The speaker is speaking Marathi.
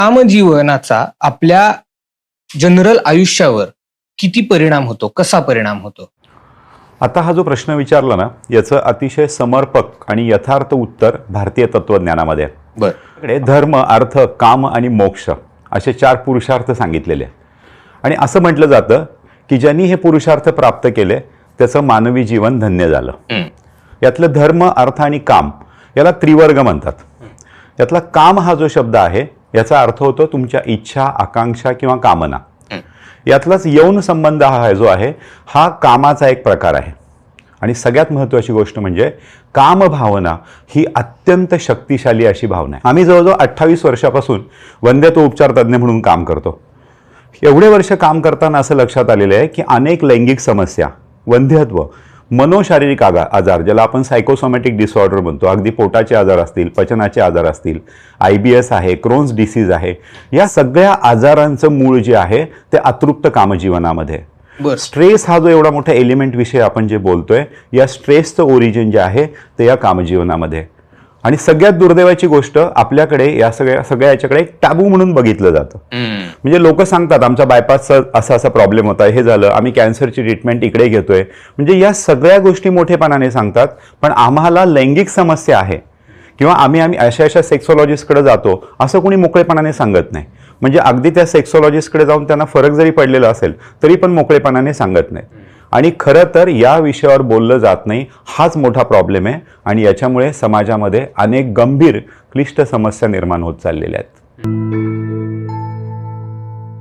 कामजीवनाचा आपल्या जनरल आयुष्यावर किती परिणाम होतो, कसा परिणाम होतो? आता हा जो प्रश्न विचारला ना, याचं अतिशय समर्पक आणि यथार्थ उत्तर भारतीय तत्वज्ञानामध्ये आहे. इकडे धर्म, अर्थ, काम आणि मोक्ष असे 4 पुरुषार्थ सांगितलेले आहेत. आणि असं म्हटलं जातं की ज्यांनी हे पुरुषार्थ प्राप्त केले त्याचं मानवी जीवन धन्य झालं. यातलं धर्म, अर्थ आणि काम याला त्रिवर्ग म्हणतात. यातला काम हा जो शब्द आहे याचा अर्थ होतो तुमच्या इच्छा, आकांक्षा किंवा कामना. यातलाच यौन संबंध हा जो आहे हा कामाचा एक प्रकार आहे. आणि सगळ्यात महत्त्वाची गोष्ट म्हणजे काम भावना ही अत्यंत शक्तिशाली अशी भावना आहे. आम्ही जवळजवळ 28 वर्षापासून वंध्यत्व उपचार तज्ज्ञ म्हणून काम करतो. एवढे वर्ष काम करताना असं लक्षात आलेलं आहे की अनेक लैंगिक समस्या, वंध्यत्व, मनोशारीरिक आजार ज्याला आपण सायकोसोमॅटिक डिसऑर्डर म्हणतो, अगदी पोटाचे आजार असतील, पचनाचे आजार असतील, IBS आहे, क्रोन्स डिसीज आहे, या सगळ्या आजारांचं मूळ जे आहे ते अतृप्त कामजीवनामध्ये. स्ट्रेस हा जो एवढा मोठा एलिमेंट विषय आपण जे बोलतोय, या स्ट्रेसचं ओरिजिन जे आहे ते या कामजीवनामध्ये. आणि सगळ्यात दुर्दैवाची गोष्ट आपल्याकडे या सगळ्या याच्याकडे एक टॅबू म्हणून बघितलं जातं. म्हणजे लोक सांगतात आमचा बायपासचा असा प्रॉब्लेम होता, हे झालं, आम्ही कॅन्सरची ट्रीटमेंट इकडे घेतोय. म्हणजे या सगळ्या गोष्टी मोठेपणाने सांगतात, पण आम्हाला लैंगिक समस्या आहे किंवा आम्ही अशा सेक्सॉलॉजिस्टकडे जातो असं कोणी मोकळेपणाने सांगत नाही. म्हणजे अगदी त्या सेक्सॉलॉजिस्टकडे जाऊन त्यांना फरक जरी पडलेला असेल तरी पण मोकळेपणाने सांगत नाही. आणि खरं तर या विषयावर बोललं जात नाही, हाच मोठा प्रॉब्लेम आहे. आणि याच्यामुळे समाजामध्ये अनेक गंभीर क्लिष्ट समस्या निर्माण होत चाललेल्या आहेत.